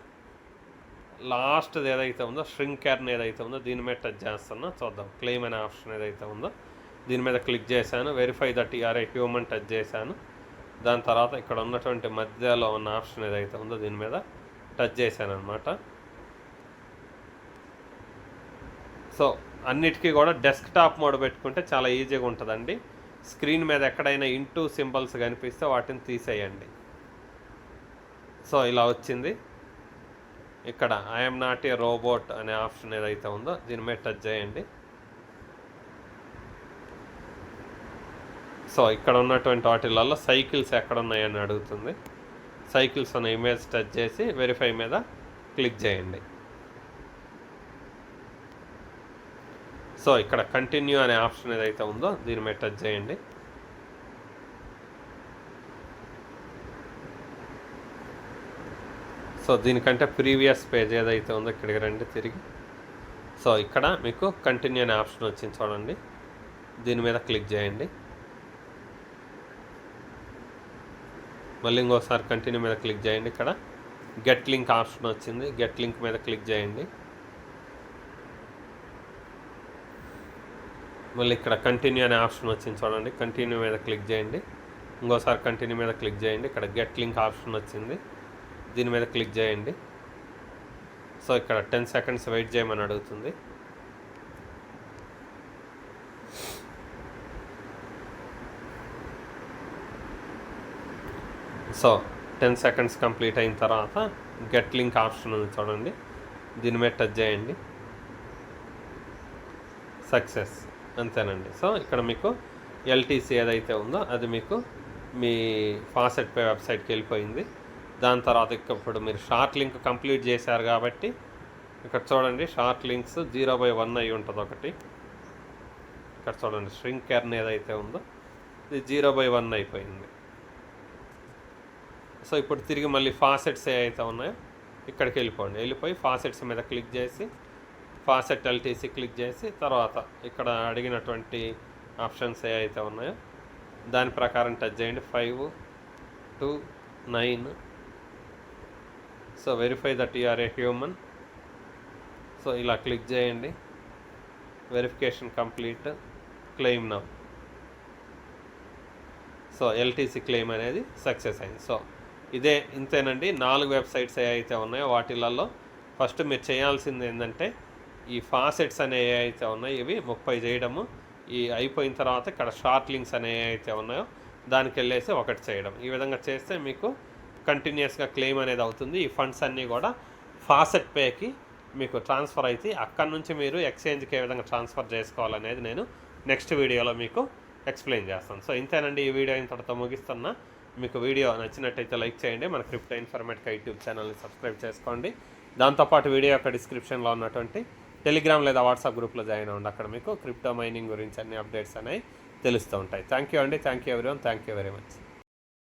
లాస్ట్ది ఏదైతే ఉందో ష్రింక్ ఎర్న్ ఏదైతే ఉందో దీని మీద టచ్ చేస్తున్నా. చూద్దాం క్లెయిమ్ అనే ఆప్షన్ ఏదైతే ఉందో దీని మీద క్లిక్ చేశాను. Verify that you are a human touch చేశాను. దాని తర్వాత ఇక్కడ ఉన్నటువంటి మధ్యలో ఉన్న ఆప్షన్ ఏదైతే ఉందో దీని మీద టచ్ చేశాను అనమాట. సో అన్నిటికీ కూడా డెస్క్టాప్ మోడ్ పెట్టుకుంటే చాలా ఈజీగా ఉంటుందండి. స్క్రీన్ మీద ఎక్కడైనా ఇంటూ సింబల్స్ కనిపిస్తే వాటిని తీసేయండి. సో ఇలా వచ్చింది. ఇక్కడ ఐఎమ్ నాట్ ఏ రోబోట్ అనే ఆప్షన్ ఏదైతే ఉందో దీని మీద టచ్ చేయండి. సో ఇక్కడ ఉన్నటువంటి వాటిలలో సైకిల్స్ ఎక్కడ ఉన్నాయని అడుగుతుంది. సైకిల్స్ ఉన్న ఇమేజ్ టచ్ చేసి వెరిఫై మీద క్లిక్ చేయండి. సో ఇక్కడ కంటిన్యూ అనే ఆప్షన్ ఏదైతే ఉందో దీని మీద టచ్ చేయండి. సో దీనికంటే ప్రీవియస్ పేజ్ ఏదైతే ఉందో ఇక్కడికి రండి తిరిగి. సో ఇక్కడ మీకు కంటిన్యూ అనే ఆప్షన్ వచ్చింది చూడండి. దీని మీద క్లిక్ చేయండి. మళ్ళీ ఇంకోసారి కంటిన్యూ మీద క్లిక్ చేయండి. ఇక్కడ గెట్ లింక్ ఆప్షన్ వచ్చింది. గెట్ లింక్ మీద క్లిక్ చేయండి. మళ్ళీ ఇక్కడ కంటిన్యూ అనే ఆప్షన్ వచ్చింది చూడండి. కంటిన్యూ మీద క్లిక్ చేయండి. ఇంకోసారి కంటిన్యూ మీద క్లిక్ చేయండి. ఇక్కడ గెట్ లింక్ ఆప్షన్ వచ్చింది. దీని మీద క్లిక్ చేయండి. సో ఇక్కడ 10 సెకండ్స్ వెయిట్ చేయమని అడుగుతుంది. సో 10 సెకండ్స్ కంప్లీట్ అయిన తర్వాత గెట్ లింక్ ఆప్షన్ ఉంది చూడండి. దీని మీద టచ్ చేయండి. సక్సెస్ అంతేనండి. సో ఇక్కడ మీకు ఎల్టీసీ ఏదైతే ఉందో అది మీకు మీ ఫాసెట్ పే వెబ్సైట్కి వెళ్ళిపోయింది. దాని తర్వాత ఇప్పుడు మీరు షార్ట్ లింక్ కంప్లీట్ చేశారు కాబట్టి ఇక్కడ చూడండి షార్ట్ లింక్స్ 0/1 అయి ఉంటుంది ఒకటి. ఇక్కడ చూడండి ష్రింక్ ఎర్న్ ఏదైతే ఉందో ఇది 0/1 అయిపోయింది. సో ఇప్పుడు తిరిగి మళ్ళీ ఫాసెట్స్ ఏవైతే ఉన్నాయో ఇక్కడికి వెళ్ళిపోయి ఫాసెట్స్ మీద క్లిక్ చేసి ఫాసెట్ ఎల్టీసీ క్లిక్ చేసి తర్వాత ఇక్కడ అడిగినటువంటి ఆప్షన్స్ ఏవైతే ఉన్నాయో దాని ప్రకారం టచ్ చేయండి. 5 to 9. So verify that you are a human. So ఇలా క్లిక్ చేయండి. Verification complete. Claim now. So LTC claim అనేది సక్సెస్ అయింది. సో ఇంతేనండి. 4 వెబ్సైట్స్ ఏవైతే ఉన్నాయో వాటిలలో ఫస్ట్ మీరు చేయాల్సింది ఏంటంటే ఈ ఫాసెట్స్ అనే ఏవైతే ఉన్నాయో ఇవి 30 చేయడము. ఈ అయిపోయిన తర్వాత ఇక్కడ షార్ట్ లింక్స్ అనే ఏవైతే ఉన్నాయో దానికి వెళ్ళేసి ఒకటి చేయడం. ఈ విధంగా చేస్తే మీకు కంటిన్యూస్గా క్లెయిమ్ అనేది అవుతుంది. ఈ ఫండ్స్ అన్నీ కూడా ఫాసెట్ పేకి మీకు ట్రాన్స్ఫర్ అయితే అక్కడ నుంచి మీరు ఎక్స్చేంజ్కి ఏ విధంగా ట్రాన్స్ఫర్ చేసుకోవాలనేది నేను నెక్స్ట్ వీడియోలో మీకు ఎక్స్ప్లెయిన్ చేస్తాను. సో ఇంతేనండి. ఈ వీడియో ఇంతటితో ముగిస్తున్నా. మీకు వీడియో నచ్చినట్టయితే లైక్ చేయండి. మన క్రిప్టో ఇన్ఫర్మేటిక్ యూట్యూబ్ ఛానల్ని సబ్స్క్రైబ్ చేసుకోండి. దాంతోపాటు వీడియో యొక్క డిస్క్రిప్షన్లో ఉన్నటువంటి టెలిగ్రామ్ లేదా వాట్సాప్ గ్రూప్లో జాయిన్ అవ్వండి. అక్కడ మీకు క్రిప్టో మైనింగ్ గురించి అన్ని అప్డేట్స్ అనేవి తెలుస్తూ ఉంటాయి. థ్యాంక్ యూ అండి. Thank you everyone. Thank you very much.